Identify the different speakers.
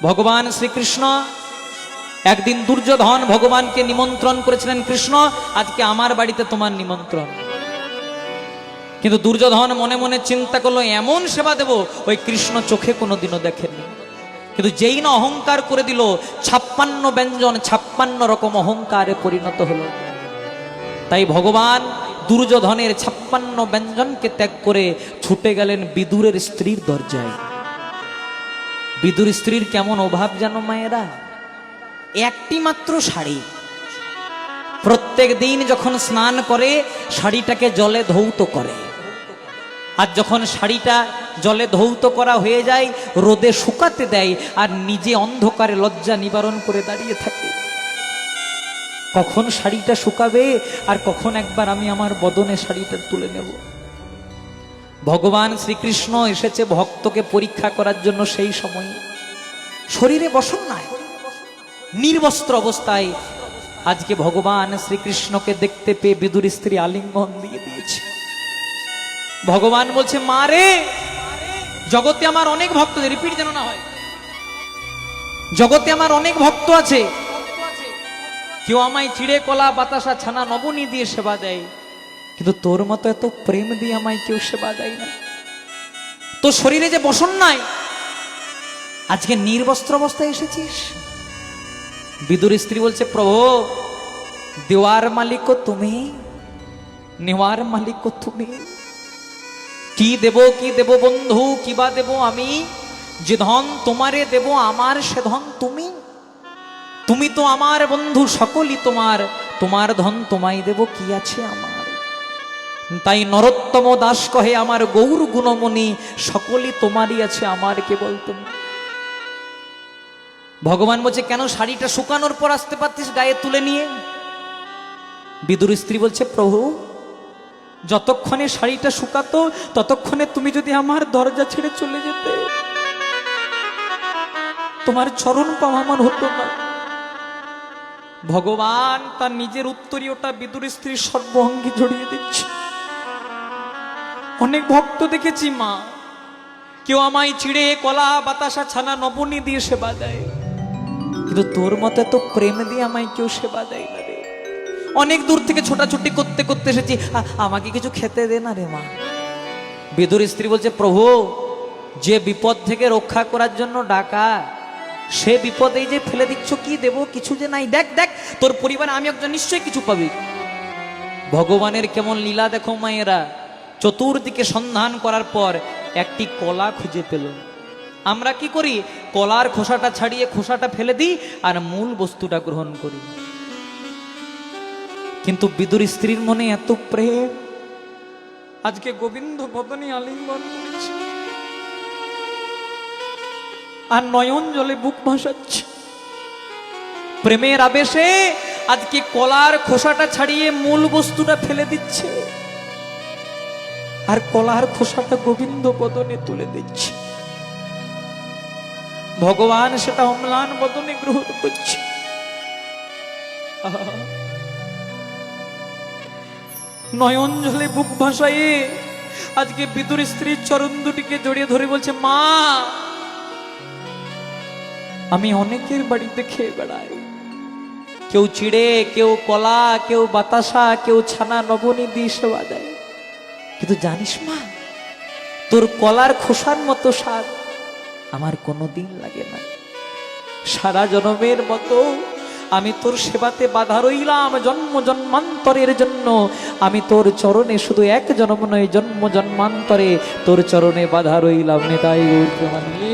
Speaker 1: ভগবান শ্রীকৃষ্ণ একদিন দুর্যোধন ভগবানকে নিমন্ত্রণ করেছিলেন, কৃষ্ণ আজকে আমার বাড়িতে তোমার নিমন্ত্রণ। কিন্তু দুর্যোধন মনে মনে চিন্তা করলো এমন সেবা দেব ওই কৃষ্ণ চোখে কোনোদিনও দেখেননি। কিন্তু যেই না অহংকার করে দিল, 56 ব্যঞ্জন 56 রকম অহংকারে পরিণত হলো। তাই ভগবান দুর্যোধনের 56 ব্যঞ্জনকে ত্যাগ করে ছুটে গেলেন বিদুরের স্ত্রীর দরজায়। বিদুর স্ত্রীর কেমন অভাব জানো মায়েরা, একটি মাত্র শাড়ি। প্রত্যেক দিন যখন স্নান করে শাড়িটাকে জলে ধৌত করে, আর যখন শাড়িটা জলে ধৌত করা হয়ে যায় রোদে শুকাতে দেয়, আর নিজে অন্ধকারে লজ্জা নিবারণ করে দাঁড়িয়ে থাকে। কখন শাড়িটা শুকাবে আর কখন একবার আমি আমার বদনে শাড়িটা তুলে নেব। ভগবান শ্রীকৃষ্ণ এসেছে ভক্তকে পরীক্ষা করার জন্য। সেই সময় শরীরে বসন নাই, নির্বস্ত্র অবস্থায় আজকে ভগবান শ্রীকৃষ্ণকে দেখতে পেয়ে বিদুর স্ত্রী আলিঙ্গন দিয়ে দিয়েছে। ভগবান বলছে, মা রে, জগতে আমার অনেক ভক্ত, রিপিট যেন না হয়, জগতে আমার অনেক ভক্ত আছে, কেউ আমায় চিড়ে কলা বাতাসা ছানা নবনী দিয়ে সেবা দেয়, কিন্তু তোর মতো এত প্রেম দিয়ে আমায় কেউ সেবা দেয় না। তোর শরীরে যে বসন নাই, আজকে নির্বস্ত্র অবস্থায় এসেছিস। বিদুর স্ত্রী বলছে, প্রভু দেওয়ার মালিক তুমি, নেওয়ার মালিক তুমি। কি দেব বন্ধু, কিবা দেব আমি, যে ধন তোমারে দেব আমার সে ধন তুমি। তুমি তো আমার বন্ধু, সকলই তোমার, তোমার ধন তোমায় দেব কি আছে আমার। তাই নরোত্তম দাস কহে আমার গৌর গুণমণি, সকলই তোমারই আছে আমার কেবল তুমি। ভগবান বলছে, কেন শাড়িটা শুকানোর পর আসতে পারতিস গায়ে তুলে নিয়ে? বিদুর স্ত্রী বলছে, প্রভু যতক্ষণে শাড়িটা শুকাতো ততক্ষণে তুমি যদি আমার দরজা ছেড়ে চলে যেতে, তোমার চরণ পাওয়া আমার হতো না। ভগবান তার নিজের উত্তরীয়টা বিদুর স্ত্রীর সর্বাঙ্গে জড়িয়ে দিচ্ছে। অনেক ভক্ত দেখেছি মা, কেউ আমায় চিড়ে কলা বাতাসা ছানা নবনী দিয়ে সেবা দেয়, কিন্তু তোর মতো এত প্রেম দিয়ে আমায় কেউ সেবা দেয় না রে। অনেক দূর থেকে ছোটাছুটি করতে করতে এসেছি, আমাকে কিছু খেতে দে না রে মা। বিদুর স্ত্রী বলছে, প্রভু যে বিপদ থেকে রক্ষা করার জন্য ডাকা, সে বিপদে যে ফেলে দিচ্ছ, কি দেব কিছু যে নাই। দেখ দেখ তোর পরিবারে আমি একজন, নিশ্চয়ই কিছু পাবি। ভগবানের কেমন লীলা দেখো মায়েরা। চতুর্দিকে সন্ধান করার পর একটি কলা খুঁজে পেল। আমরা কি করি, কলার খোসাটা ছাড়িয়ে খোসাটা ফেলে দিই আর মূল বস্তুটা গ্রহণ করি। কিন্তু বিদুর স্ত্রীর মনে এত প্রেম, আজকে গোবিন্দ বদনে আলিঙ্গন করেছে আর নয়ন জলে বুক ভাসাচ্ছে। প্রেমের আবেশে আজকে কলার খোসাটা ছাড়িয়ে মূল বস্তুটা ফেলে দিচ্ছে, আর কলার খোসাটা গোবিন্দ বদনে তুলে দিচ্ছে। ভগবান সেটা অম্লান বদনে গ্রহণ করছে। নয়ন জলে বুক ভাসায়ে আজকে বিদুর স্ত্রীর চরণ দুটিকে জড়িয়ে ধরে বলছে, মা আমি অনেকের বাড়িতে খেয়ে বেড়াই, কেউ চিড়ে, কেউ কলা, কেউ বাতাসা, কেউ ছানা নবনী দিয়ে সেবা দেয়, কিন্তু জানিস মা, তোর কলার খোসার মতো স্বাদ আমার কোনোদিন লাগে না। সারা জন্মের মতো আমি তোর সেবাতে বাধা রইলাম, জন্ম জন্মান্তরের জন্য আমি তোর চরণে, শুধু এক জন্ম নয় জন্ম জন্মান্তরে তোর চরণে বাধা রইলাম। নেতাই গৌর প্রেমানন্দে।